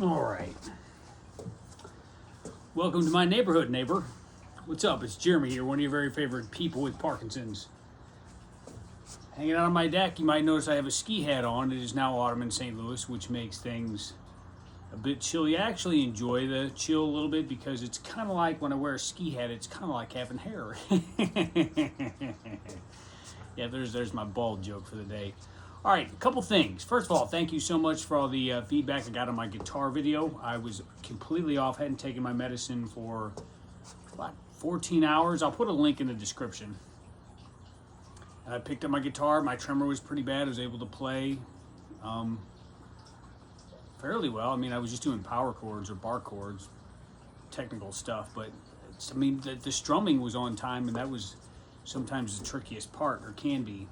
All right. Welcome to my neighborhood, neighbor. What's up? It's Jeremy here, one of your very favorite people with Parkinson's. Hanging out on my deck, you might notice I have a ski hat on. It is now autumn in St. Louis, which makes things a bit chilly. I actually enjoy the chill a little bit because it's kind of like when I wear a ski hat, it's kind of like having hair. Yeah, there's my bald joke for the day. All right, a couple things. First of all, thank you so much for all the feedback I got on my guitar video. I was completely off, hadn't taken my medicine for about 14 hours. I'll put a link in the description. And I picked up my guitar. My tremor was pretty bad. I was able to play fairly well. I mean, I was just doing power chords or bar chords, technical stuff. But the strumming was on time, and that was sometimes the trickiest part, or can be.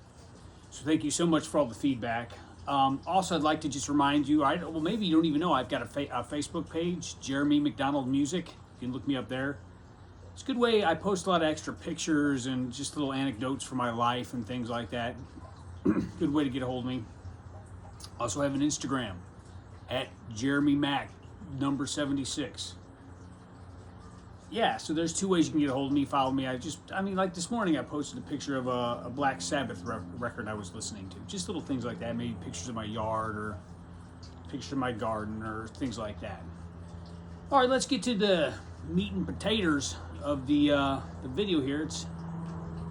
So thank you so much for all the feedback. Also, I'd like to just remind you, well, maybe you don't even know, I've got a Facebook page, Jeremy McDonald Music. You can look me up there. It's a good way. I post a lot of extra pictures and just little anecdotes from my life and things like that. Good way to get a hold of me. Also have an Instagram at Jeremy Mac number 76. Yeah, so there's two ways you can get a hold of me, follow me. Like this morning I posted a picture of a Black Sabbath record I was listening to. Just little things like that, maybe pictures of my yard or pictures of my garden or things like that. All right, let's get to the meat and potatoes of the video here. It's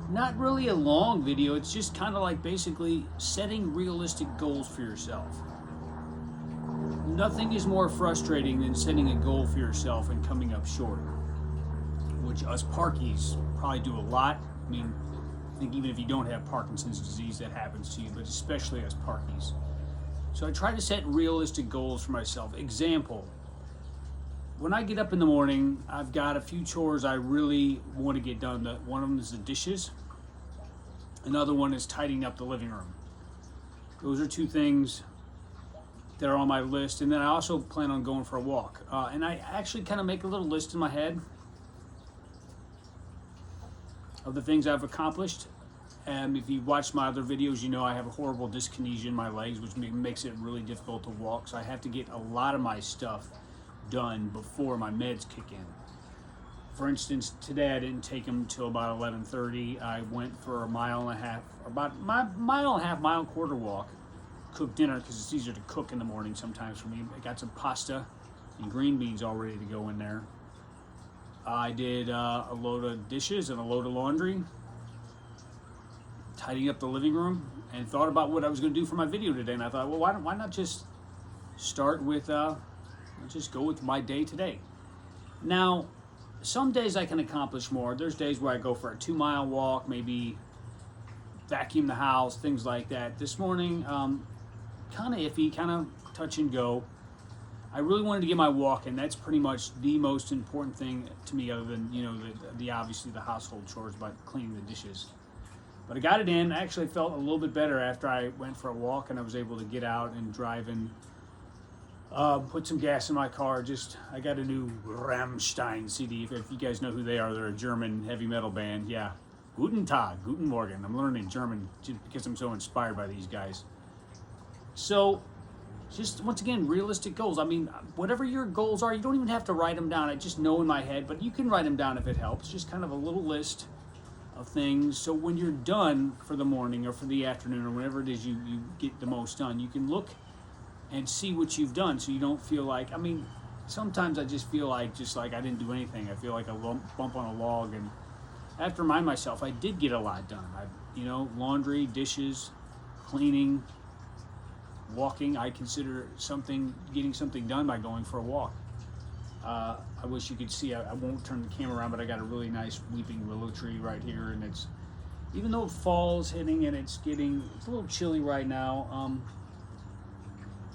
not really a long video. It's just kind of like basically setting realistic goals for yourself. Nothing is more frustrating than setting a goal for yourself and coming up short, which us Parkies probably do a lot. I mean, I think even if you don't have Parkinson's disease, that happens to you, but especially us Parkies. So I try to set realistic goals for myself. Example, when I get up in the morning, I've got a few chores I really want to get done. One of them is the dishes. Another one is tidying up the living room. Those are two things that are on my list. And then I also plan on going for a walk. And I actually kind of make a little list in my head of the things I've accomplished. And if you watch my other videos, you know I have a horrible dyskinesia in my legs, which makes it really difficult to walk. So I have to get a lot of my stuff done before my meds kick in. For instance, today I didn't take them until about 11:30. I went for a mile and a half mile and quarter walk. Cooked dinner because it's easier to cook in the morning sometimes for me. I got some pasta and green beans all ready to go in there. I did a load of dishes and a load of laundry, tidying up the living room, and thought about what I was going to do for my video today. And I thought, well, why not just start with, just go with my day today. Now, some days I can accomplish more. There's days where I go for a 2-mile walk, maybe vacuum the house, things like that. This morning, kind of iffy, kind of touch and go. I really wanted to get my walk in. That's pretty much the most important thing to me, other than, the obviously the household chores about cleaning the dishes. But I got it in. I actually felt a little bit better after I went for a walk and I was able to get out and drive and put some gas in my car. I got a new Rammstein CD. If you guys know who they are, they're a German heavy metal band. Yeah, Guten Tag, Guten Morgen. I'm learning German just because I'm so inspired by these guys. So, just once again, realistic goals. I mean, whatever your goals are, you don't even have to write them down. I just know in my head, but you can write them down if it helps. Just kind of a little list of things. So when you're done for the morning or for the afternoon or whenever it is you get the most done, you can look and see what you've done, so you don't feel like, sometimes I just feel like I didn't do anything. I feel like a bump on a log, and I have to remind myself I did get a lot done. Laundry, dishes, cleaning, walking. I consider getting something done by going for a walk. I wish you could see, I won't turn the camera around, but I got a really nice weeping willow tree right here, and it's, even though fall's hitting and it's a little chilly right now,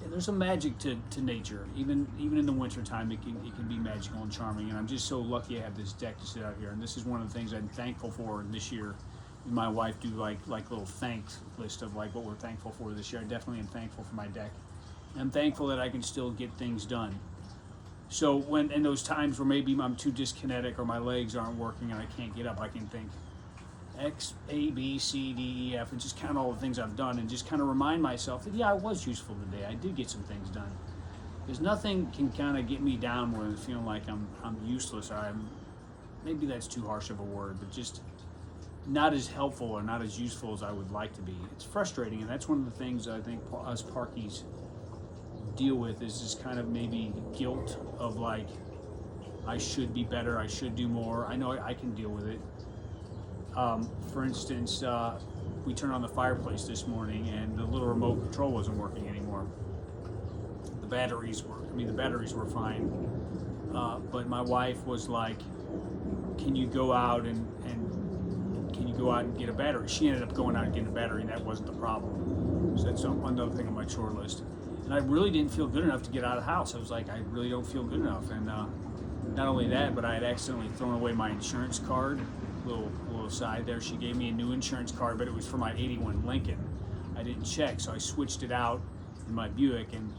there's a magic to nature. Even in the wintertime, it can be magical and charming, and I'm just so lucky I have this deck to sit out here, and this is one of the things I'm thankful for this year. My wife do like little thanks list of what we're thankful for this year. I definitely am thankful for my deck. I'm thankful that I can still get things done. So when in those times where maybe I'm too dyskinetic or my legs aren't working and I can't get up, I can think X, A, B, C, D, E, F, and just count all the things I've done and just kind of remind myself that, yeah, I was useful today. I did get some things done. Because nothing can kind of get me down more than feeling like I'm useless, or maybe that's too harsh of a word, but just not as helpful or not as useful as I would like to be. It's frustrating, and that's one of the things I think us Parkies deal with, is this kind of maybe guilt of like, I should be better, I should do more. I know I can deal with it. For instance, we turned on the fireplace this morning and the little remote control wasn't working anymore. The batteries were fine. But my wife was like, can you go out and get a battery? She ended up going out and getting a battery, and that wasn't the problem. So that's another thing on my chore list. And I really didn't feel good enough to get out of the house. I was like, I really don't feel good enough. And not only that, but I had accidentally thrown away my insurance card. Little aside there, she gave me a new insurance card, but it was for my '81 Lincoln. I didn't check, so I switched it out in my Buick, and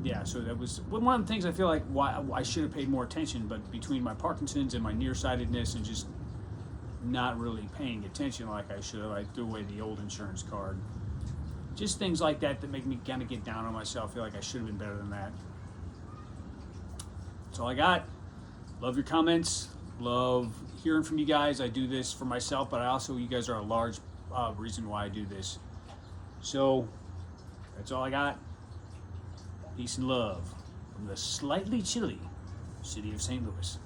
yeah, so that was one of the things I feel like why I should have paid more attention. But between my Parkinson's and my nearsightedness and just not really paying attention like I should have, I threw away the old insurance card. Just things like that make me kind of get down on myself. Feel like I should have been better than that. That's all I got. Love your comments. Love hearing from you guys. I do this for myself, but you guys are a large reason why I do this. So that's all I got. Peace and love from the slightly chilly city of St. Louis.